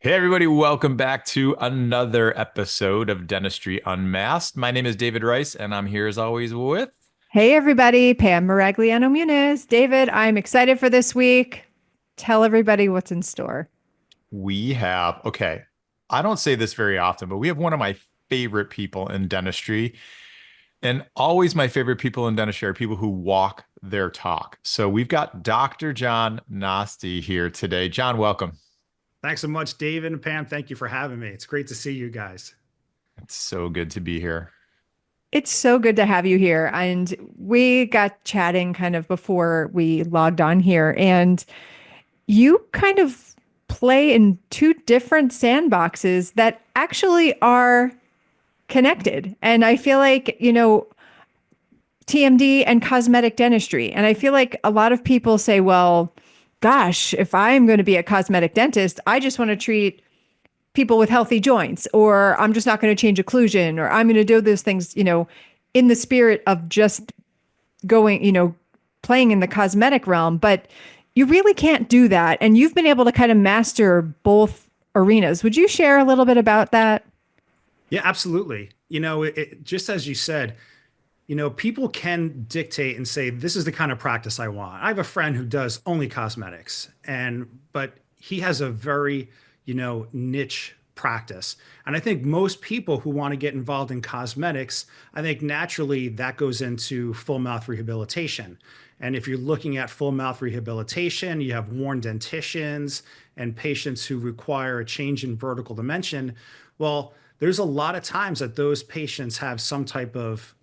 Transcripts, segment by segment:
Hey, everybody, welcome back to another episode of Dentistry Unmasked. My name is David Rice, and I'm here as always with. Hey everybody, Pam Maragliano-Muniz. David, I'm excited for this week. Tell everybody what's in store. Okay, I don't say this very often, but we have one of my favorite people in dentistry. And always my favorite people in dentistry are people who walk their talk. So we've got Dr. John Nosti here today. John, welcome. Thanks so much, David and Pam. Thank you for having me. It's great to see you guys. It's so good to be here. It's so good to have you here. And we got chatting kind of before we logged on here, and you kind of play in two different sandboxes that actually are connected. And I feel like, TMD and cosmetic dentistry. And I feel like a lot of people say, well, gosh, if I'm going to be a cosmetic dentist, I just want to treat people with healthy joints, or I'm just not going to change occlusion, or I'm going to do those things, in the spirit of just going, playing in the cosmetic realm. But you really can't do that. And you've been able to kind of master both arenas. Would you share a little bit about that? Yeah, absolutely. Just as you said, people can dictate and say, this is the kind of practice I want. I have a friend who does only cosmetics, but he has a very, niche practice. And I think most people who want to get involved in cosmetics, I think naturally that goes into full mouth rehabilitation. And if you're looking at full mouth rehabilitation, you have worn dentitions and patients who require a change in vertical dimension. Well, there's a lot of times that those patients have some type of,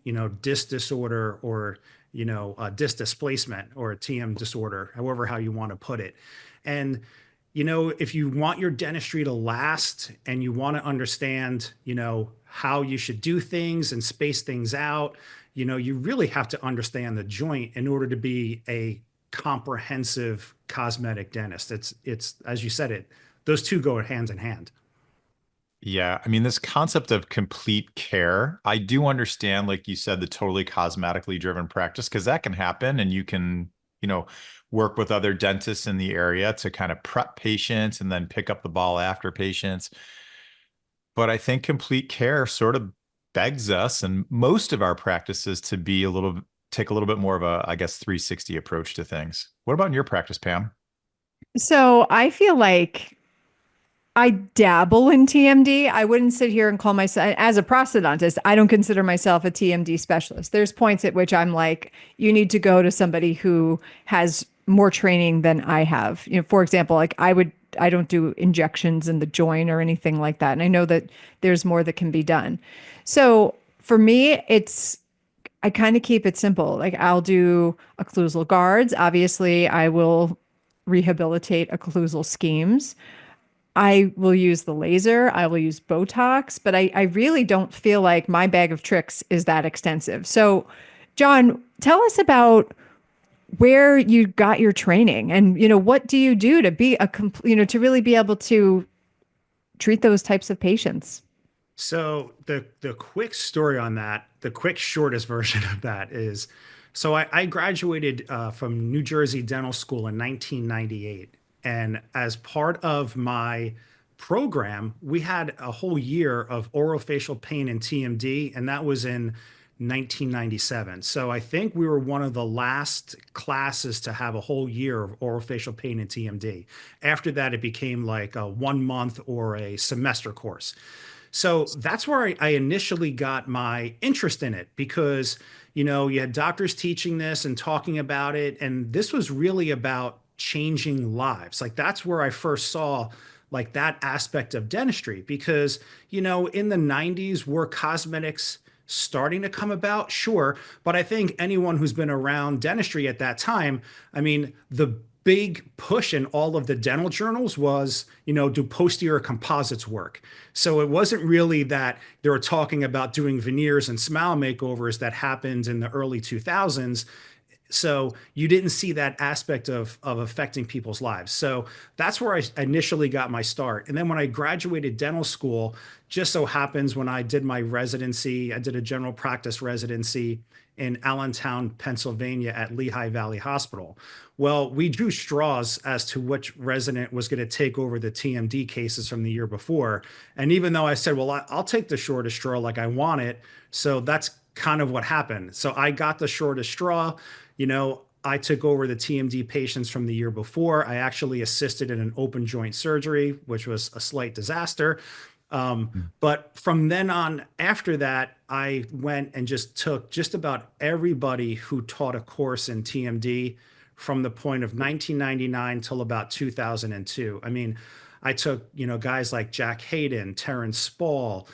disc disorder or, disc displacement or a TM disorder, how you want to put it. And, if you want your dentistry to last and you want to understand, how you should do things and space things out, you really have to understand the joint in order to be a comprehensive cosmetic dentist. It's, as you said it, those two go hand in hand. Yeah, I mean, this concept of complete care, I do understand, like you said, the totally cosmetically driven practice, because that can happen and you can, you know, work with other dentists in the area to kind of prep patients and then pick up the ball after patients. But I think complete care sort of begs us and most of our practices to be take a little bit more of a, I guess, 360 approach to things. What about in your practice, Pam? So I feel like I dabble in TMD. I wouldn't sit here and call myself, as a prosthodontist, I don't consider myself a TMD specialist. There's points at which I'm like, you need to go to somebody who has more training than I have. For example, like I don't do injections in the joint or anything like that. And I know that there's more that can be done. So for me, I kind of keep it simple. Like I'll do occlusal guards. Obviously, I will rehabilitate occlusal schemes. I will use the laser, I will use Botox, but I really don't feel like my bag of tricks is that extensive. So, John, tell us about where you got your training and, what do you do to be to really be able to treat those types of patients? So the quick story on that, the quick shortest version of that is, so I graduated from New Jersey Dental School in 1998, and as part of my program, we had a whole year of orofacial pain and TMD, and that was in 1997. So I think we were one of the last classes to have a whole year of orofacial pain and TMD. After that, it became like a 1 month or a semester course. So that's where I initially got my interest in it because, you had doctors teaching this and talking about it. And this was really about changing lives. Like that's where I first saw like that aspect of dentistry because, in the 90s, were cosmetics starting to come about? Sure. But I think anyone who's been around dentistry at that time, I mean, the big push in all of the dental journals was, do posterior composites work? So it wasn't really that they were talking about doing veneers and smile makeovers that happened in the early 2000s. So you didn't see that aspect of affecting people's lives. So that's where I initially got my start. And then when I graduated dental school, just so happens when I did my residency, I did a general practice residency in Allentown, Pennsylvania at Lehigh Valley Hospital. Well, we drew straws as to which resident was going to take over the TMD cases from the year before. And even though I said, well, I'll take the shortest straw like I want it. So that's kind of what happened. So I got the shortest straw. I took over the TMD patients from the year before. I actually assisted in an open joint surgery, which was a slight disaster. But from then on, after that, I went and just took just about everybody who taught a course in TMD from the point of 1999 till about 2002. I mean, I took, guys like Jack Hayden, Terrence Spall,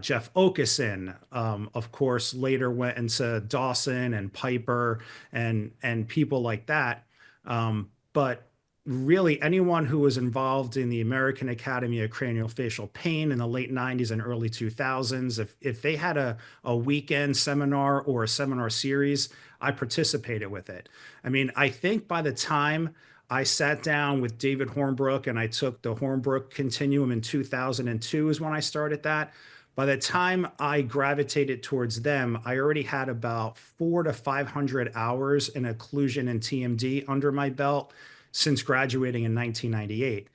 Jeff Okeson, of course, later went into Dawson and Piper and people like that. But really anyone who was involved in the American Academy of Craniofacial Pain in the late 90s and early 2000s, if they had a weekend seminar or a seminar series, I participated with it. I mean, I think by the time I sat down with David Hornbrook and I took the Hornbrook Continuum in 2002 is when I started that. By the time I gravitated towards them, I already had about 400 to 500 hours in occlusion and TMD under my belt since graduating in 1998,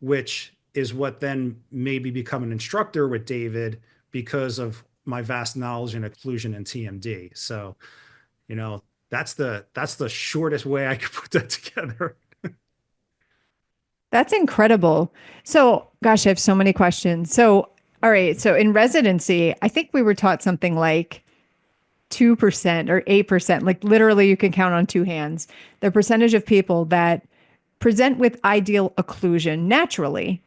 which is what then made me become an instructor with David because of my vast knowledge in occlusion and TMD. So, that's the shortest way I could put that together. That's incredible. So, gosh, I have so many questions. So, all right. So, in residency, I think we were taught something like 2% or 8%, like literally you can count on two hands, the percentage of people that present with ideal occlusion naturally.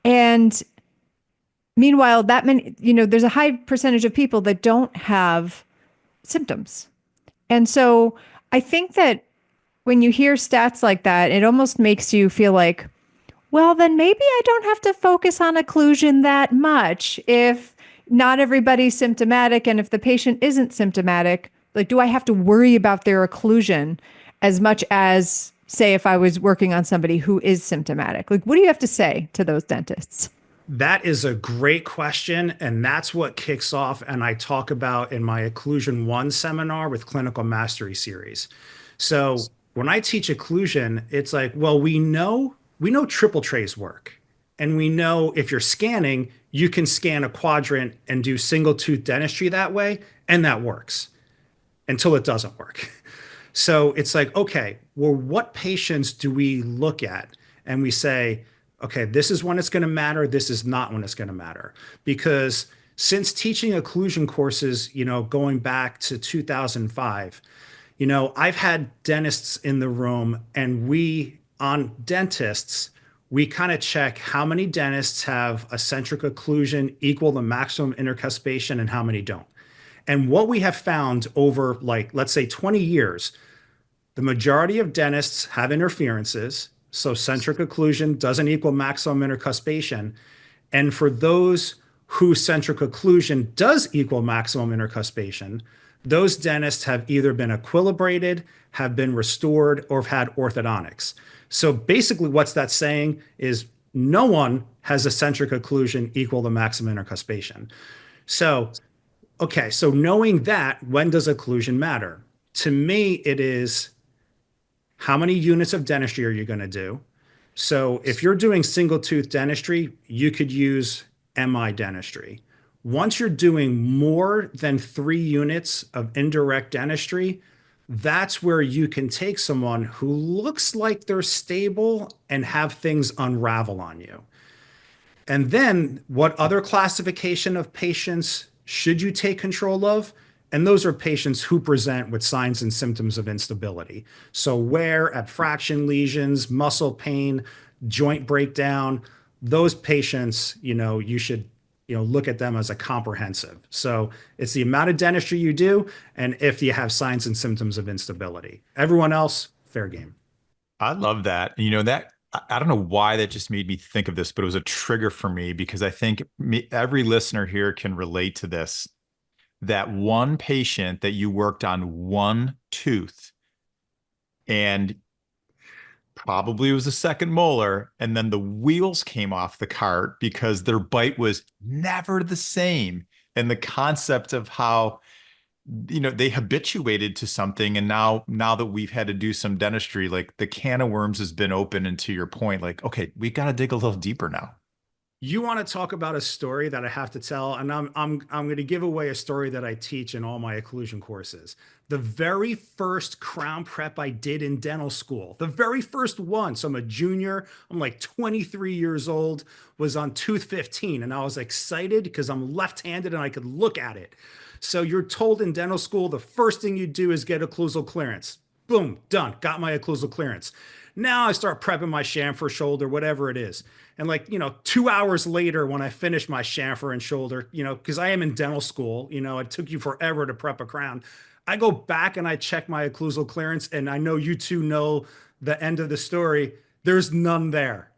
And meanwhile, that many, there's a high percentage of people that don't have symptoms. And so I think that when you hear stats like that, it almost makes you feel like, well, then maybe I don't have to focus on occlusion that much if not everybody's symptomatic. And if the patient isn't symptomatic, like, do I have to worry about their occlusion as much as, say, if I was working on somebody who is symptomatic? Like, what do you have to say to those dentists? That is a great question. And that's what kicks off, and I talk about in my Occlusion 1 seminar with Clinical Mastery Series. So when I teach occlusion, it's like, well, we know triple trays work. And we know if you're scanning, you can scan a quadrant and do single tooth dentistry that way. And that works until it doesn't work. So it's like, okay, well, what patients do we look at? And we say, okay, this is when it's going to matter. This is not when it's going to matter. Because since teaching occlusion courses, going back to 2005, I've had dentists in the room, and we kind of check how many dentists have eccentric occlusion equal the maximum intercuspation and how many don't. And what we have found over, like, let's say 20 years, the majority of dentists have interferences. So centric occlusion doesn't equal maximum intercuspation. And for those whose centric occlusion does equal maximum intercuspation, those dentists have either been equilibrated, have been restored, or have had orthodontics. So basically what's that saying is no one has a centric occlusion equal the maximum intercuspation. So, okay, so knowing that, when does occlusion matter? To me, it is how many units of dentistry are you going to do? So if you're doing single tooth dentistry, you could use MI dentistry. Once you're doing more than 3 units of indirect dentistry, that's where you can take someone who looks like they're stable and have things unravel on you. And then what other classification of patients should you take control of? And those are patients who present with signs and symptoms of instability. So wear, abfraction lesions, muscle pain, joint breakdown, those patients, you should, look at them as a comprehensive. So it's the amount of dentistry you do, and if you have signs and symptoms of instability. Everyone else, fair game. I love that. That I don't know why that just made me think of this, but it was a trigger for me because I think every listener here can relate to this. That one patient that you worked on one tooth, and probably it was a second molar, and then the wheels came off the cart because their bite was never the same. And the concept of how, they habituated to something, and now that we've had to do some dentistry, like the can of worms has been open, and to your point, like, okay, we got to dig a little deeper now. You want to talk about a story that I have to tell, and I'm going to give away a story that I teach in all my occlusion courses. The very first crown prep I did in dental school, the very first one. So I'm a junior. I'm like 23 years old. Was on tooth 15, and I was excited because I'm left-handed and I could look at it. So you're told in dental school the first thing you do is get occlusal clearance. Boom, done. Got my occlusal clearance. Now I start prepping my chamfer shoulder, whatever it is. And like, 2 hours later, when I finish my chamfer and shoulder, because I am in dental school, it took you forever to prep a crown. I go back and I check my occlusal clearance, and I know you two know the end of the story. There's none there.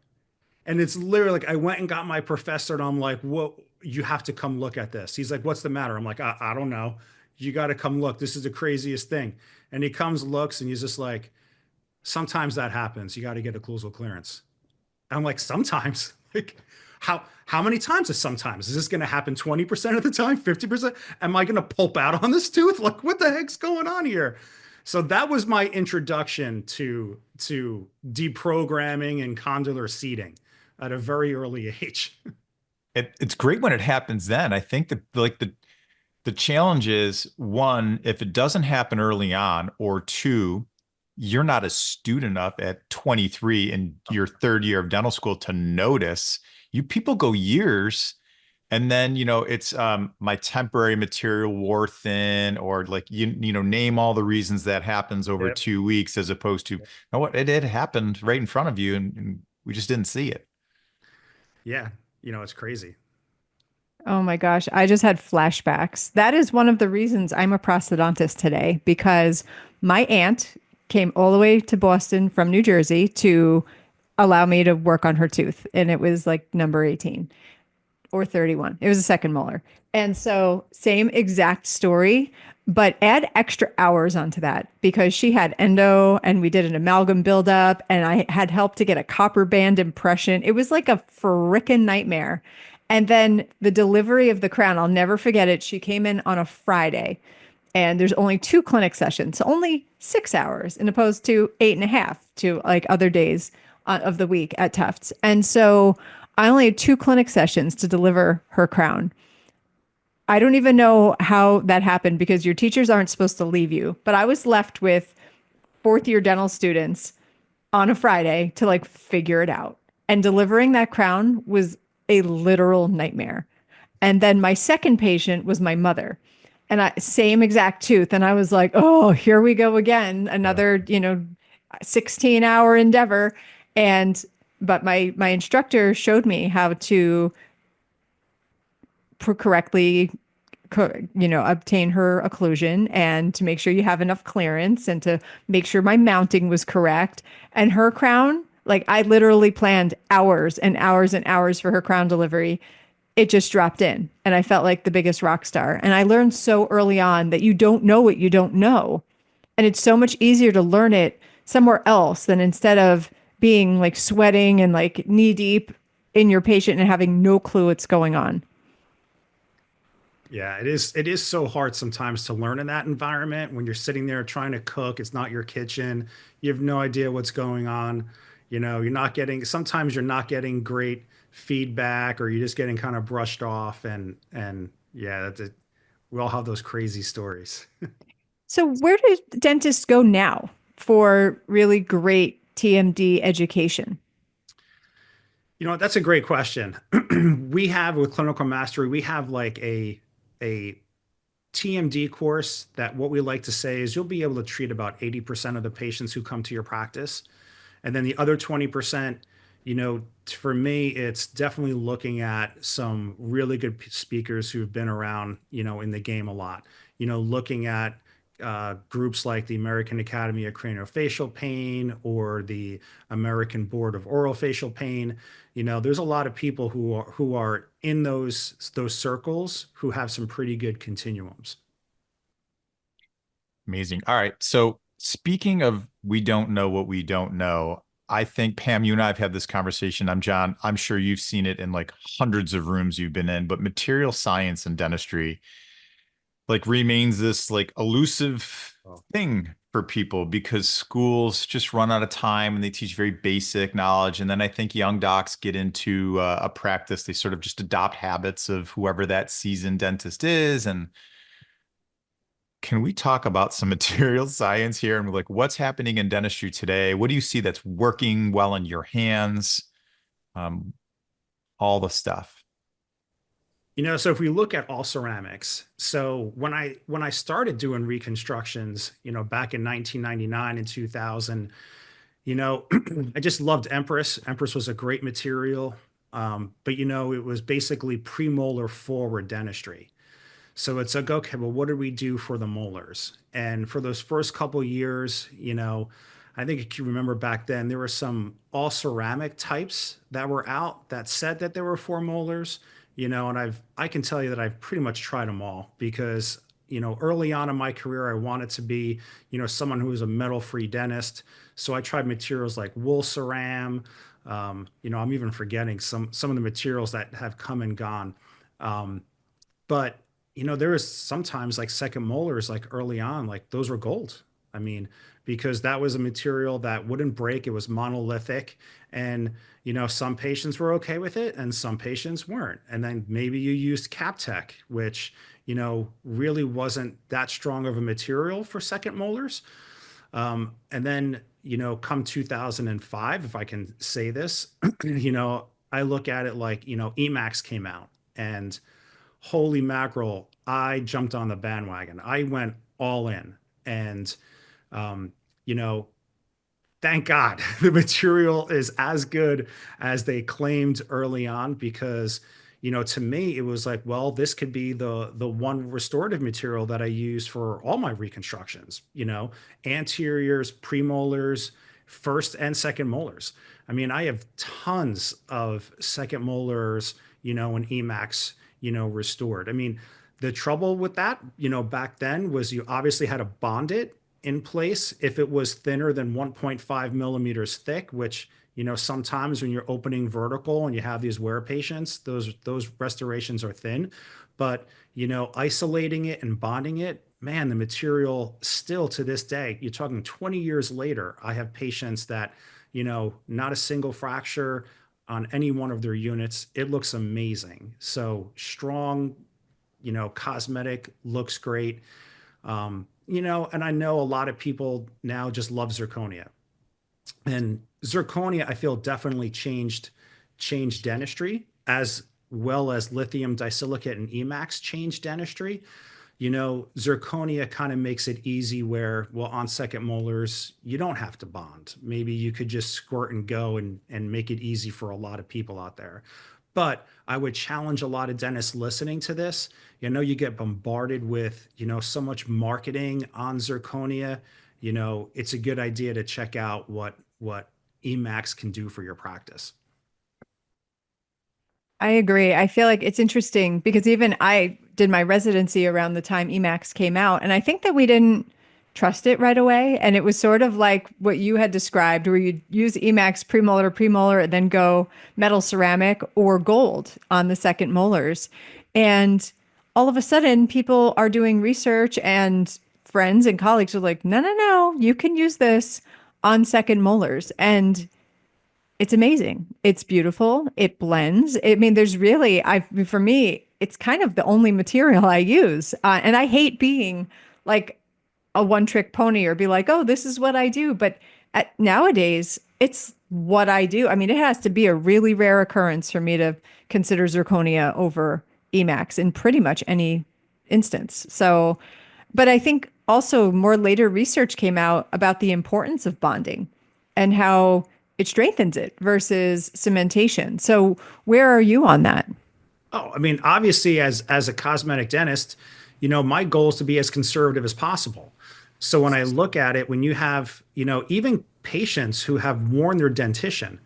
And it's literally like I went and got my professor, and I'm like, "What? You have to come look at this." He's like, "What's the matter?" I'm like, I don't know. You got to come look. This is the craziest thing." And he comes, looks, and he's just like, "Sometimes that happens. You got to get occlusal clearance." I'm like, sometimes, like, how many times is sometimes? Is this going to happen 20% of the time, 50%? Am I going to pulp out on this tooth? Like, what the heck's going on here? So that was my introduction to deprogramming and condylar seeding at a very early age. It's great when it happens then. I think that, like, the challenge is, one, if it doesn't happen early on, or two, you're not astute enough at 23 in your third year of dental school to notice. You people go years, and then, it's my temporary material wore thin, or like, name all the reasons that happens over Yep. 2 weeks, as opposed to, what, it happened right in front of you, and we just didn't see it. Yeah, it's crazy. Oh my gosh, I just had flashbacks. That is one of the reasons I'm a prosthodontist today, because my aunt came all the way to Boston from New Jersey to allow me to work on her tooth. And it was like number 18 or 31. It was a second molar. And so, same exact story, but add extra hours onto that because she had endo and we did an amalgam buildup and I had help to get a copper band impression. It was like a frickin' nightmare. And then the delivery of the crown, I'll never forget it. She came in on a Friday and there's only 2 clinic sessions, so only 6 hours, in opposed to 8.5 to like other days of the week at Tufts. And so I only had 2 clinic sessions to deliver her crown. I don't even know how that happened because your teachers aren't supposed to leave you, but I was left with fourth year dental students on a Friday to like figure it out. And delivering that crown was a literal nightmare. And then my second patient was my mother. And I same exact tooth. And I was like, oh, here we go again. Yeah. Another, 16-hour endeavor. And but my instructor showed me how to correctly obtain her occlusion and to make sure you have enough clearance and to make sure my mounting was correct. And her crown, like I literally planned hours and hours and hours for her crown delivery. It just dropped in and I felt like the biggest rock star. And I learned so early on that you don't know what you don't know. And it's so much easier to learn it somewhere else than instead of being like sweating and like knee deep in your patient and having no clue what's going on. Yeah, it is. It is so hard sometimes to learn in that environment when you're sitting there trying to cook. It's not your kitchen. You have no idea what's going on. You're not getting, sometimes you're not getting great feedback or you're just getting kind of brushed off. And yeah, that's it. We all have those crazy stories. So, where do dentists go now for really great TMD education? That's a great question. We have with clinical mastery, we have like a TMD course that what we like to say is you'll be able to treat about 80% of the patients who come to your practice. And then the other 20%, for me, it's definitely looking at some really good speakers who've been around, in the game a lot. Looking at groups like the American Academy of Craniofacial Pain or the American Board of Orofacial Pain. There's a lot of people who are in those circles who have some pretty good continuums. Amazing. All right. So speaking of we don't know what we don't know, I think Pam, you and I have had this conversation. I'm John. I'm sure you've seen it in like hundreds of rooms you've been in, but material science and dentistry like remains this like elusive Oh. thing for people because schools just run out of time and they teach very basic knowledge. And then I think young docs get into a practice, they sort of just adopt habits of whoever that seasoned dentist is. And can we talk about some material science here and like what's happening in dentistry today? What do you see that's working well in your hands? Um, all the stuff. So if we look at all ceramics, so when I started doing reconstructions, back in 1999 and 2000, I just loved Empress. Empress was a great material. But it was basically premolar forward dentistry. So it's like, okay, well, what did we do for the molars? And for those first couple years, I think if you remember back then, there were some all ceramic types that were out that said that there were four molars, and I can tell you that I've pretty much tried them all because, early on in my career, I wanted to be, someone who was a metal-free dentist. So I tried materials like wool ceram. I'm even forgetting some of the materials that have come and gone. Um, but there was sometimes like second molars, like early on, like those were gold. I mean, because that was a material that wouldn't break. It was monolithic. And, some patients were okay with it and some patients weren't. And then maybe you used CapTech, which, really wasn't that strong of a material for second molars. And then, come 2005, if I can say this, I look at it like, Emax came out and holy mackerel, I jumped on the bandwagon. I went all in. And, um, you know, thank God the material is as good as they claimed early on because, to me, it was like, well, this could be the one restorative material that I use for all my reconstructions, anteriors, premolars, first and second molars. I mean, I have tons of second molars, and Emax, restored. I mean, the trouble with that, back then was you obviously had to bond it in place if it was thinner than 1.5 millimeters thick, which, sometimes when you're opening vertical and you have these wear patients, those restorations are thin. But, isolating it and bonding it, man, the material still to this day, you're talking 20 years later, I have patients that, not a single fracture on any one of their units. It looks amazing. So strong, cosmetic, looks great. And I know a lot of people now just love zirconia. And zirconia, I feel definitely changed dentistry as well as lithium disilicate and Emax changed dentistry. Zirconia kind of makes it easy where, well, on second molars, you don't have to bond. Maybe you could just squirt and go and make it easy for a lot of people out there. But I would challenge a lot of dentists listening to this. You get bombarded with, so much marketing on zirconia. It's a good idea to check out what Emax can do for your practice. I agree. I feel like it's interesting because even I did my residency around the time Emacs came out, and I think that we didn't trust it right away. And it was sort of like what you had described, where you'd use Emacs premolar to premolar, and then go metal ceramic or gold on the second molars. And all of a sudden, people are doing research, and friends and colleagues are like, no, no, no, you can use this on second molars. And it's amazing. It's beautiful. It blends. I mean, there's really, for me, it's kind of the only material I use. And I hate being like a one trick pony or be like, oh, this is what I do. But nowadays, it's what I do. I mean, it has to be a really rare occurrence for me to consider zirconia over Emax in pretty much any instance. So, but I think also more later research came out about the importance of bonding and how it strengthens it versus cementation. So where are you on that? Oh, I mean, obviously, as a cosmetic dentist, my goal is to be as conservative as possible. So when I look at it, when you have, even patients who have worn their dentition,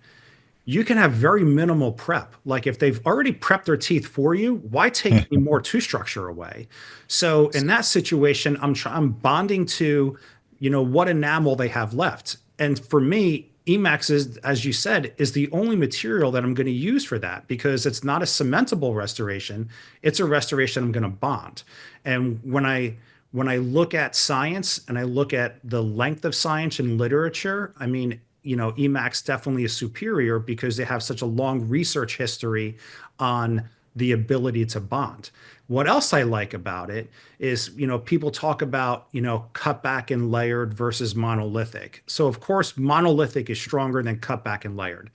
you can have very minimal prep. Like if they've already prepped their teeth for you, why take any more tooth structure away? So in that situation, I'm bonding to, what enamel they have left. And for me, Emax is, as you said, is the only material that I'm going to use for that because it's not a cementable restoration. It's a restoration I'm going to bond. And when I look at science and I look at the length of science and literature, I mean, Emacs definitely is superior because they have such a long research history on the ability to bond. What else I like about it is, people talk about, cutback and layered versus monolithic. So of course, monolithic is stronger than cutback and layered.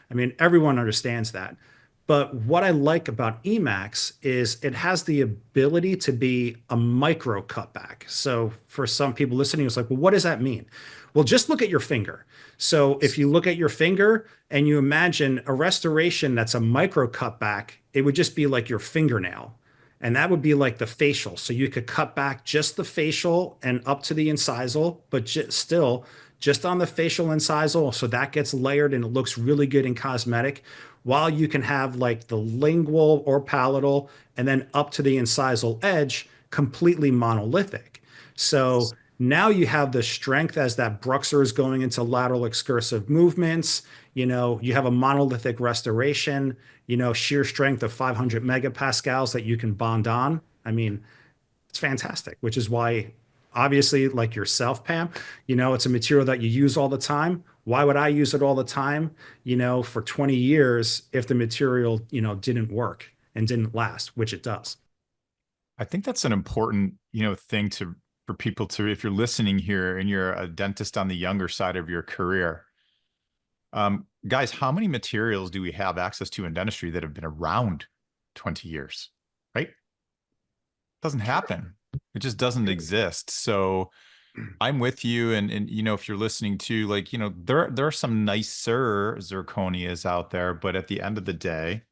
I mean, everyone understands that. But what I like about Emax is it has the ability to be a micro cutback. So for some people listening, it's like, well, what does that mean? Well, just look at your finger. So if you look at your finger and you imagine a restoration that's a micro cutback, it would just be like your fingernail. And that would be like the facial. So you could cut back just the facial and up to the incisal, but still just on the facial incisal. So that gets layered and it looks really good in cosmetic. While you can have like the lingual or palatal and then up to the incisal edge, completely monolithic. So now you have the strength as that bruxer is going into lateral excursive movements. You have a monolithic restoration, shear strength of 500 megapascals that you can bond on. I mean, it's fantastic, which is why, obviously, like yourself, Pam, it's a material that you use all the time. Why would I use it all the time, for 20 years if the material, didn't work and didn't last, which it does. I think that's an important, thing for people to, if you're listening here and you're a dentist on the younger side of your career, guys, how many materials do we have access to in dentistry that have been around 20 years, right? Doesn't happen. It just doesn't exist. So I'm with you. And if you're listening to, like, there are some nicer zirconias out there, but at the end of the day,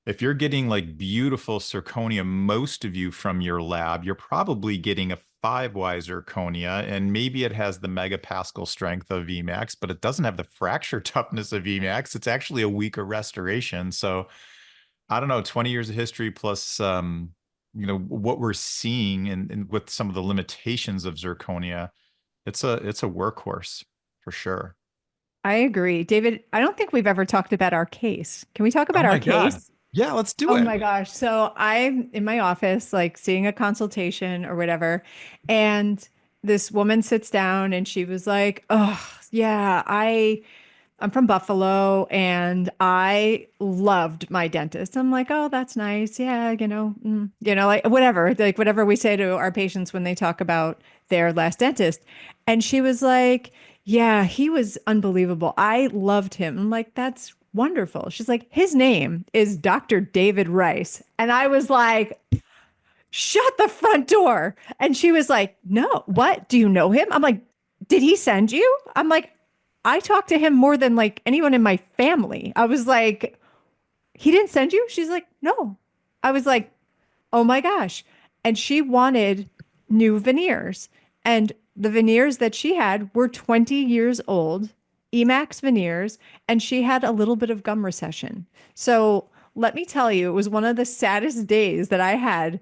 if you're getting like beautiful zirconia, most of you from your lab, you're probably getting a 5Y zirconia, and maybe it has the megapascal strength of Emax, but it doesn't have the fracture toughness of Emax. It's actually a weaker restoration. So I don't know, 20 years of history plus, what we're seeing and with some of the limitations of zirconia, it's a workhorse for sure. I agree. David, I don't think we've ever talked about our case. Can we talk Oh about our my God. case? Yeah, let's do Oh it. my gosh. So I'm in my office, like seeing a consultation or whatever. And this woman sits down and she was like, oh, yeah, I'm from Buffalo and I loved my dentist. I'm like, oh, that's nice. Yeah, like whatever we say to our patients when they talk about their last dentist. And she was like, yeah, he was unbelievable. I loved him. I'm like, that's wonderful. She's like, his name is Dr. David Rice. And I was like, shut the front door. And she was like, no, what? Do you know him? I'm like, did he send you? I'm like, I talked to him more than like anyone in my family. I was like, he didn't send you? She's like, no. I was like, oh my gosh. And she wanted new veneers. And the veneers that she had were 20 years old, Emax veneers, and she had a little bit of gum recession. So let me tell you, it was one of the saddest days that I had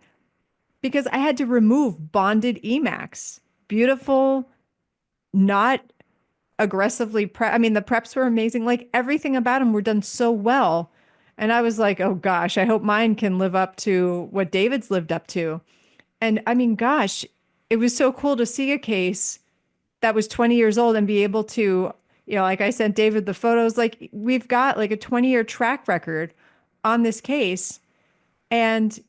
because I had to remove bonded Emax. Beautiful, not aggressively prep. I mean, the preps were amazing. Like everything about them were done so well. And I was like, oh gosh, I hope mine can live up to what David's lived up to. And I mean, gosh, it was so cool to see a case that was 20 years old and be able to, like I sent David the photos, like we've got like a 20-year track record on this case. And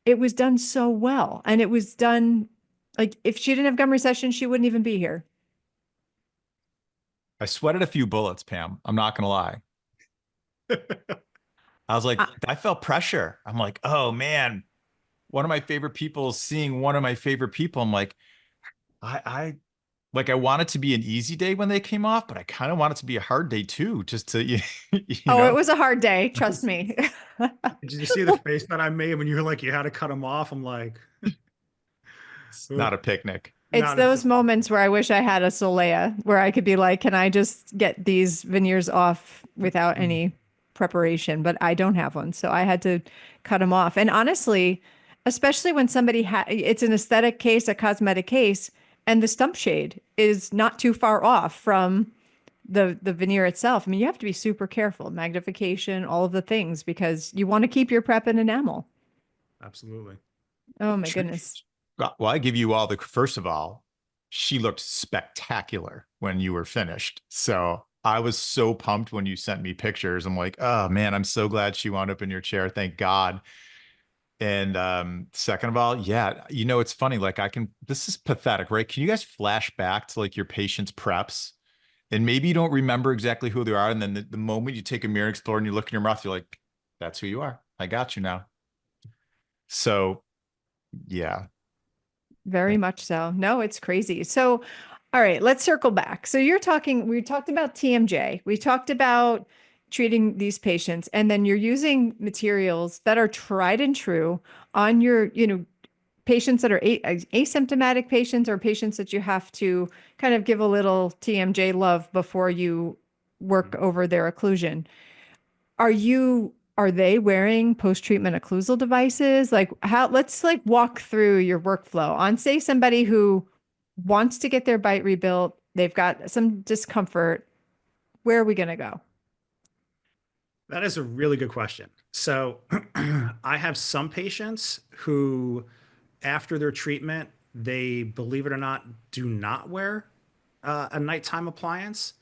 it was done so well. And it was done like if she didn't have gum recession, she wouldn't even be here. I sweated a few bullets, Pam. I'm not gonna lie. I was like, I, I felt pressure. I'm like, oh man, one of my favorite people is seeing one of my favorite people. I'm like, I like I want it to be an easy day when they came off, but I kind of want it to be a hard day too, just to you oh, it know, was a hard day. Trust me. Did you see the face that I made when you were like, you had to cut them off? I'm like, it's not ugh. a picnic. It's No, no, those moments where I wish I had a Solea where I could be like, can I just get these veneers off without mm, any preparation? But I don't have one. So I had to cut them off. And honestly, especially when somebody it's an aesthetic case, a cosmetic case, and the stump shade is not too far off from the veneer itself. I mean, you have to be super careful, magnification, all of the things, because you want to keep your prep and enamel. absolutely. Oh my True. goodness. Well, I give you all the first of all, she looked spectacular when you were finished. So I was so pumped when you sent me pictures. I'm like, oh man, I'm so glad she wound up in your chair. Thank God. And second of all, yeah, it's funny. Like this is pathetic, right? Can you guys flash back to like your patient's preps? And maybe you don't remember exactly who they are. And then the moment you take a mirror explorer and you look in your mouth, you're like, that's who you are. I got you now. So yeah. Very much so. No, it's crazy. So, all right, let's circle back. So we talked about TMJ, we talked about treating these patients, and then you're using materials that are tried and true on your, patients that are asymptomatic patients or patients that you have to kind of give a little TMJ love before you work over their occlusion. Are they wearing post-treatment occlusal devices? Like let's like walk through your workflow on, say, somebody who wants to get their bite rebuilt, they've got some discomfort. Where are we going to go? That is a really good question. So I have some patients who, after their treatment, they, believe it or not, do not wear a nighttime appliance.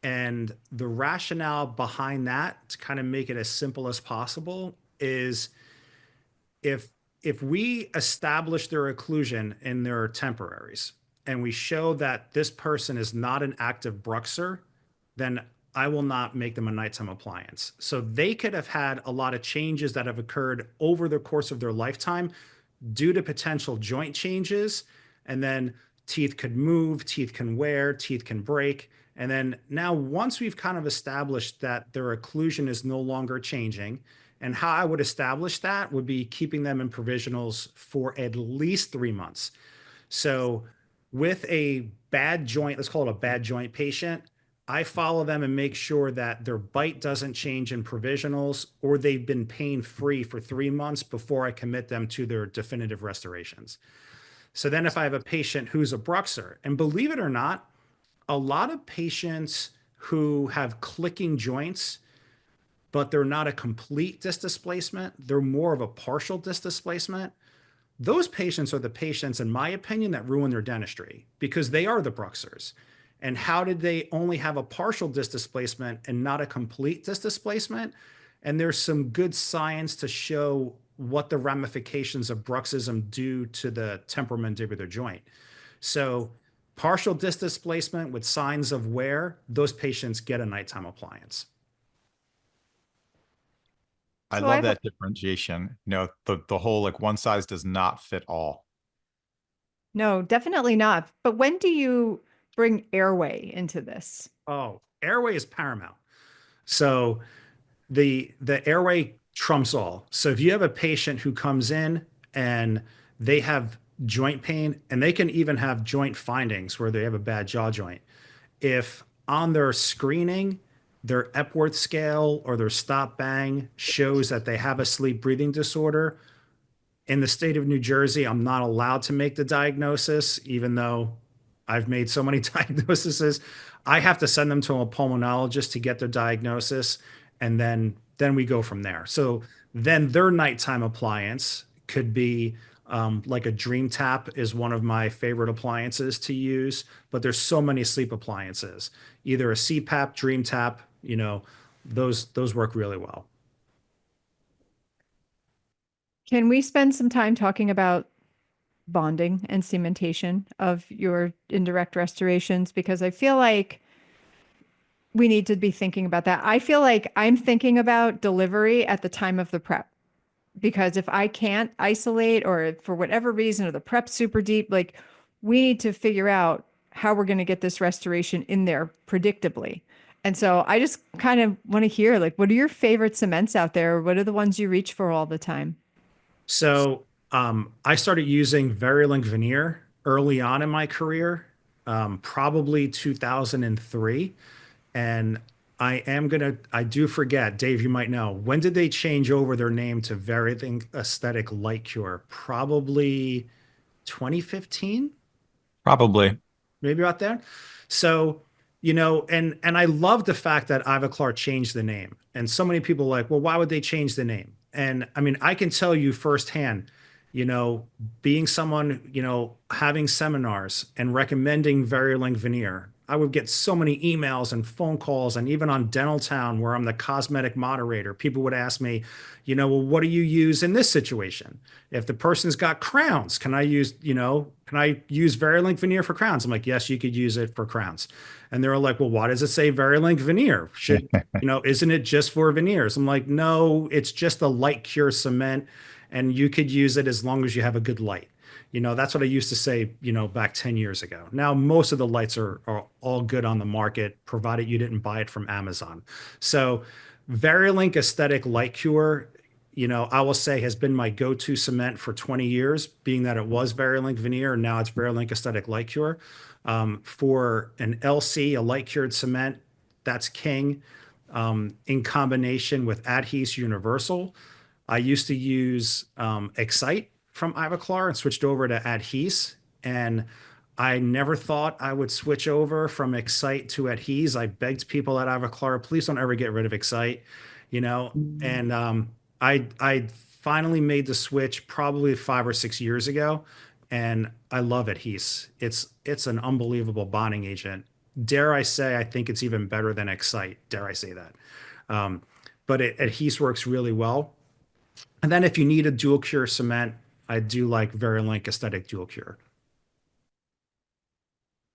And the rationale behind that, to kind of make it as simple as possible, is if if we establish their occlusion in their temporaries and we show that this person is not an active bruxer, then I will not make them a nighttime appliance. So they could have had a lot of changes that have occurred over the course of their lifetime due to potential joint changes. And then teeth could move, teeth can wear, teeth can break. And then now, once we've kind of established that their occlusion is no longer changing, and how I would establish that would be keeping them in provisionals for at least 3 months. So, with a bad joint, let's call it a bad joint patient, I follow them and make sure that their bite doesn't change in provisionals or they've been pain free for 3 months before I commit them to their definitive restorations. So then if I have a patient who's a bruxer, and believe it or not, a lot of patients who have clicking joints, but they're not a complete disc displacement, they're more of a partial disc displacement. Those patients are the patients, in my opinion, that ruin their dentistry because they are the bruxers. And how did they only have a partial disc displacement and not a complete disc displacement? And there's some good science to show what the ramifications of bruxism do to the temporomandibular joint. So, partial disc displacement with signs of wear, those patients get a nighttime appliance. I So I love have a, that differentiation. The whole like one size does not fit all. no, definitely not. But when do you bring airway into this? Oh, airway is paramount. So the airway trumps all. So if you have a patient who comes in and they have joint pain and they can even have joint findings where they have a bad jaw joint, if on their screening their Epworth scale or their stop bang shows that they have a sleep breathing disorder, in the state of New Jersey, I'm not allowed to make the diagnosis, even though I've made so many diagnoses. I have to send them to a pulmonologist to get their diagnosis, and then we go from there. So then their nighttime appliance could be like a Dream Tap is one of my favorite appliances to use, but there's so many sleep appliances. Either a CPAP, Dream Tap, those work really well. Can we spend some time talking about bonding and cementation of your indirect restorations? Because I feel like we need to be thinking about that. I feel like I'm thinking about delivery at the time of the prep, because if I can't isolate or for whatever reason, or the prep's super deep, like we need to figure out how we're going to get this restoration in there predictably. And so I just kind of want to hear, like, what are your favorite cements out there? What are the ones you reach for all the time? So I started using Verilink veneer early on in my career, probably 2003. And I do forget, Dave, you might know, when did they change over their name to Everything Aesthetic Light Cure? Probably 2015, Probably. maybe about there. So, and I love the fact that Ivoclar changed the name. And so many people are like, well, why would they change the name? And I mean, I can tell you firsthand, you know, being someone, having seminars and recommending Verilink veneer, I would get so many emails and phone calls, and even on Dental Town, where I'm the cosmetic moderator, people would ask me, well, what do you use in this situation? If the person's got crowns, can I use Verilink veneer for crowns? I'm like, yes, you could use it for crowns. And they're like, well, why does it say Verilink veneer? Isn't it just for veneers? I'm like, no, it's just a light cure cement, and you could use it as long as you have a good light. That's what I used to say, back 10 years ago. Now, most of the lights are all good on the market, provided you didn't buy it from Amazon. So, Verilink Aesthetic Light Cure, I will say has been my go-to cement for 20 years, being that it was Verilink veneer and now it's Verilink Aesthetic Light Cure. For an LC, a light cured cement, that's king. In combination with Adhese Universal, I used to use Excite from Ivoclar and switched over to Adhese. And I never thought I would switch over from Excite to Adhese. I begged people at Ivoclar, please don't ever get rid of Excite, and I finally made the switch probably 5 or 6 years ago, and I love Adhese. It's an unbelievable bonding agent. Dare I say, I think it's even better than Excite. Dare I say that? But Adhese works really well. And then if you need a dual cure cement, I do like Verilink Aesthetic Dual Cure.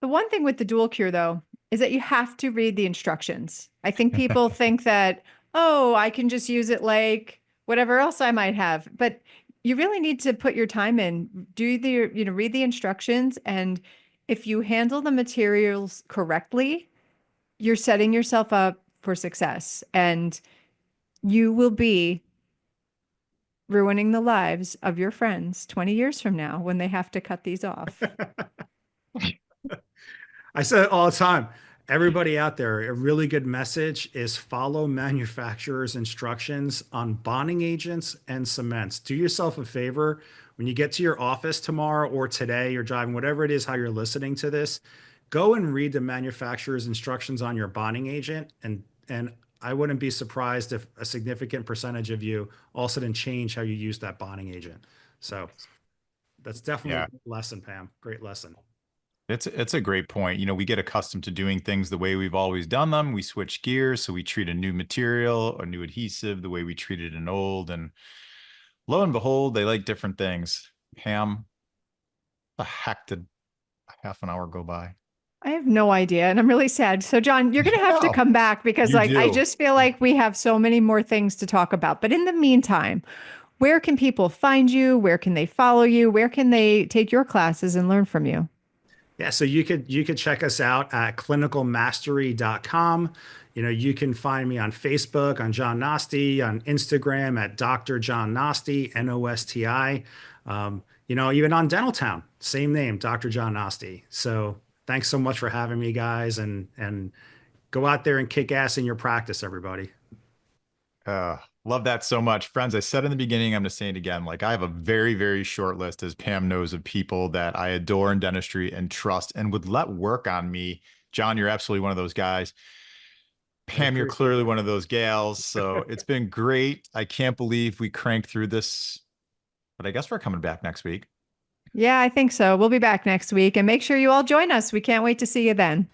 The one thing with the dual cure, though, is that you have to read the instructions. I think people think that, oh, I can just use it like whatever else I might have. But you really need to put your time in, read the instructions. And if you handle the materials correctly, you're setting yourself up for success. And you will be ruining the lives of your friends 20 years from now when they have to cut these off. I say it all the time. Everybody out there, a really good message is follow manufacturer's instructions on bonding agents and cements. Do yourself a favor. When you get to your office tomorrow or today, you're driving, whatever it is, how you're listening to this, go and read the manufacturer's instructions on your bonding agent. And I wouldn't be surprised if a significant percentage of you all of a sudden change how you use that bonding agent. So that's definitely a good lesson, Pam. Great lesson. It's a great point. We get accustomed to doing things the way we've always done them. We switch gears, so we treat a new material, a new adhesive, the way we treated an old, and lo and behold, they like different things. Pam, the heck did half an hour go by? I have no idea, and I'm really sad. So, John, you're going to have to come back because, I just feel like we have so many more things to talk about. But in the meantime, where can people find you? Where can they follow you? Where can they take your classes and learn from you? Yeah, so you could check us out at clinicalmastery.com. You can find me on Facebook, on John Nosti, on Instagram at Dr. John Nosti, Nosti. Even on Dental Town, same name, Dr. John Nosti. So thanks so much for having me, guys, and go out there and kick ass in your practice, everybody. Love that so much. Friends, I said in the beginning, I'm going to say it again. Like, I have a very, very short list, as Pam knows, of people that I adore in dentistry and trust and would let work on me. John, you're absolutely one of those guys. Pam, you're clearly one of those gals. So it's been great. I can't believe we cranked through this, but I guess we're coming back next week. Yeah, I think so. We'll be back next week, and make sure you all join us. We can't wait to see you then.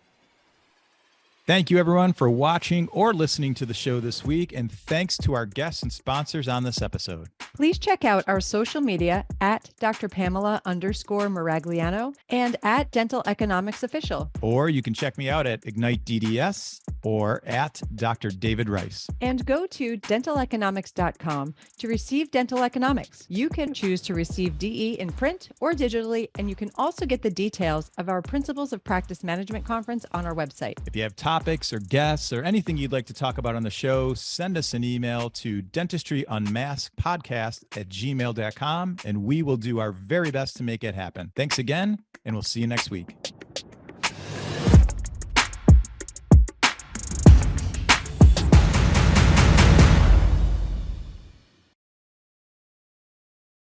Thank you, everyone, for watching or listening to the show this week. And thanks to our guests and sponsors on this episode. Please check out our social media at Dr. Pamela_Maragliano and at Dental Economics Official. Or you can check me out at Ignite DDS or at Dr. David Rice. And go to dentaleconomics.com to receive dental economics. You can choose to receive DE in print or digitally, and you can also get the details of our Principles of Practice Management conference on our website. If you have topics or guests or anything you'd like to talk about on the show, send us an email to dentistryunmaskedpodcast@gmail.com, and we will do our very best to make it happen. Thanks again, and we'll see you next week.